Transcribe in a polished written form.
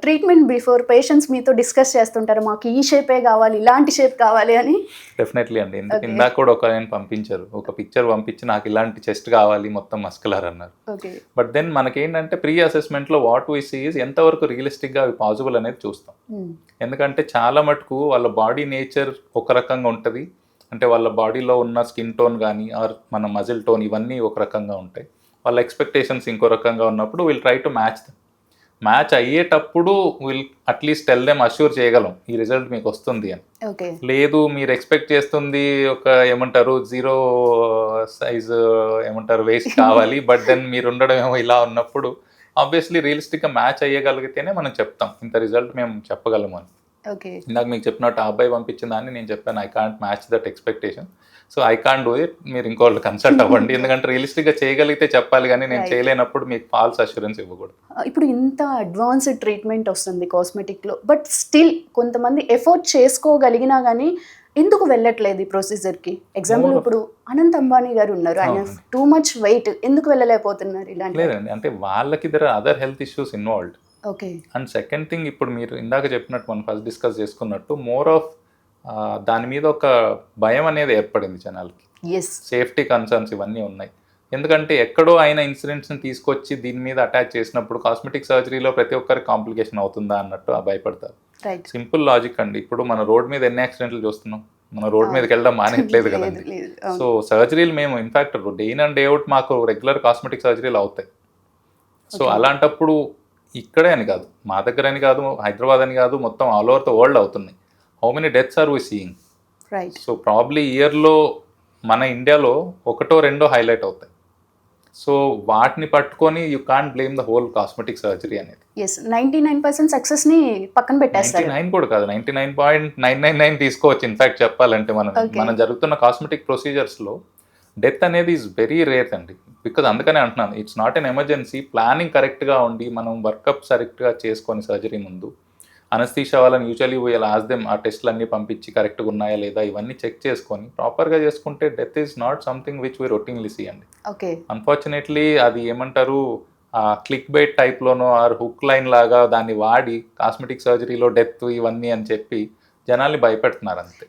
Treatment before patients మీతో discuss చేస్తుంటారు. మాకు ఈ షేపే కావాలి, ఇలాంటి షేప్ కావాలి అని. డెఫినెట్లీ అండి. ఎందుకు Okay. ఇందాక కూడా ఒక ఆయన పంపించారు. ఒక పిక్చర్ పంపించి నాకు ఇలాంటి చెస్ట్ కావాలి మొత్తం మస్కులర్ అన్నారు. ఓకే. బట్ దెన్ మనకేంటంటే ప్రీ అసెస్మెంట్లో వాట్ వీ సీ ఈజ్ ఎంతవరకు రియలిస్టిక్గా అవి పాసిబుల్ అనేది చూస్తాం. ఎందుకంటే చాలా మటుకు వాళ్ళ బాడీ నేచర్ ఒక రకంగా ఉంటుంది. అంటే వాళ్ళ బాడీలో ఉన్న స్కిన్ టోన్ కానీ ఆర్ మన మజిల్ టోన్ ఇవన్నీ ఒక రకంగా ఉంటాయి. వాళ్ళ ఎక్స్పెక్టేషన్స్ ఇంకో రకంగా ఉన్నప్పుడు will try to match them. Match అయ్యేటప్పుడు will at least tell them assure చేయగలం ఈ రిజల్ట్ మీకు వస్తుంది అని. ఓకే. లేదు మీరు ఎక్స్పెక్ట్ చేస్తుంది ఒక ఏమంటారు జీరో సైజ్ ఏమంటారు వేస్ట్ కావాలి బట్ దెన్ మీరు ఉండడం ఏమో ఇలా ఉన్నప్పుడు ఆబ్వియస్లీ రియలిస్టిక్గా మ్యాచ్ అయ్యగలిగితేనే మనం చెప్తాం ఇంత రిజల్ట్ మేము చెప్పగలము అని. ఓకే. ఇందాక మీకు చెప్పినట్టు ఆ అబ్బాయి పంపించిన దాన్ని నేను చెప్పాను I can't match that expectation. So I can't do it, మీరు ఇంకోళ్ళు కన్సల్ట్ అవ్వండి. ఎందుకంటే రియలిస్టిక్గా చేయగలిగితే చెప్పాలి కానీ నేను Right. చేయలేనప్పుడు మీకు ఫాల్స్ అష్యూరెన్స్ ఇవ్వకూడదు. ఇప్పుడు ఇంత అడ్వాన్స్డ్ ట్రీట్మెంట్ వస్తుంది కాస్మెటిక్లో, బట్ స్టిల్ కొంతమంది ఎఫోర్ట్ చేసుకోగలిగినా కానీ ఎందుకు వెళ్ళట్లేదు ఈ ప్రొసీజర్కి? ఎగ్జాంపుల్ More- ఇప్పుడు అనంత్ అంబానీ గారు ఉన్నారు, ఆయన అవును. టూ మచ్ వెయిట్, ఎందుకు వెళ్ళలేకపోతున్నారు ఇలాంటి? లేదండి, అంటే వాళ్ళకి ఇద్దరు other health issues involved. Okay. And second thing, ఇప్పుడు మీరు ఇందాక చెప్పినట్టు మనం ఫస్ట్ డిస్కస్ చేసుకున్నట్టు మోర్ ఆఫ్ దాని మీద ఒక భయం అనేది ఏర్పడింది జనాలకి. ఎస్. సేఫ్టీ కన్సర్న్స్ ఇవన్నీ ఉన్నాయి. ఎందుకంటే ఎక్కడో అయిన ఇన్సిడెంట్స్ని తీసుకొచ్చి దీని మీద అటాచ్ చేసినప్పుడు కాస్మెటిక్ సర్జరీలో ప్రతి ఒక్కరికి కాంప్లికేషన్ అవుతుందా అన్నట్టు భయపడతారు. రైట్. సింపుల్ లాజిక్ అండి. ఇప్పుడు మన రోడ్ మీద ఎన్ని యాక్సిడెంట్లు చూస్తున్నాం, మన రోడ్ మీదకి వెళ్ళడం మానేయట్లేదు కదండి. సో సర్జరీలు మేము in fact day in and day out మాకు రెగ్యులర్ కాస్మెటిక్ సర్జరీలు అవుతాయి. So Okay. అలాంటప్పుడు ఇక్కడే అని కాదు, మా దగ్గర అని కాదు, హైదరాబాద్ అని కాదు, మొత్తం ఆల్ ఓవర్ ద వరల్డ్ అవుతున్నాయి. How many deaths are we seeing? Right. So probably ఇయర్లో మన ఇండియాలో ఒకటో రెండో హైలైట్ అవుతాయి. సో వాటిని పట్టుకొని you can't blame the whole cosmetic surgery అనేది. ఎస్, 99% సక్సెస్ని పక్కన పెట్టేస్తారు. 99 కూడా కాదు, 99.999 తీసుకోవచ్చు. ఇన్ఫాక్ట్ చెప్పాలంటే మనం Okay. మనం జరుగుతున్న కాస్మెటిక్ ప్రొసీజర్స్లో డెత్ అనేది ఈజ్ వెరీ రేర్ అండి. బికాజ్ అందుకనే అంటున్నాను, it's not an emergency. Planning కరెక్ట్గా ఉండి మనం వర్కప్ కరెక్ట్గా చేసుకొని సర్జరీ ముందు అనస్థీషియా వాళ్ళని యూజువల్లీ వీళ్ళు ఆస్ దెమ్ ఆ టెస్ట్లు అన్నీ పంపించి కరెక్ట్గా ఉన్నాయా లేదా ఇవన్నీ చెక్ చేసుకొని ప్రాపర్గా చేసుకుంటే death is not something which we routinely see అండి. ఓకే. అన్ఫార్చునేట్లీ అది ఏమంటారు క్లిక్ బైట్ టైప్లోనో ఆర్ హుక్ లైన్ లాగా దాన్ని వాడి కాస్మెటిక్ సర్జరీలో డెత్ ఇవన్నీ అని చెప్పి జనాల్ని భయపెడుతున్నారు అంతే.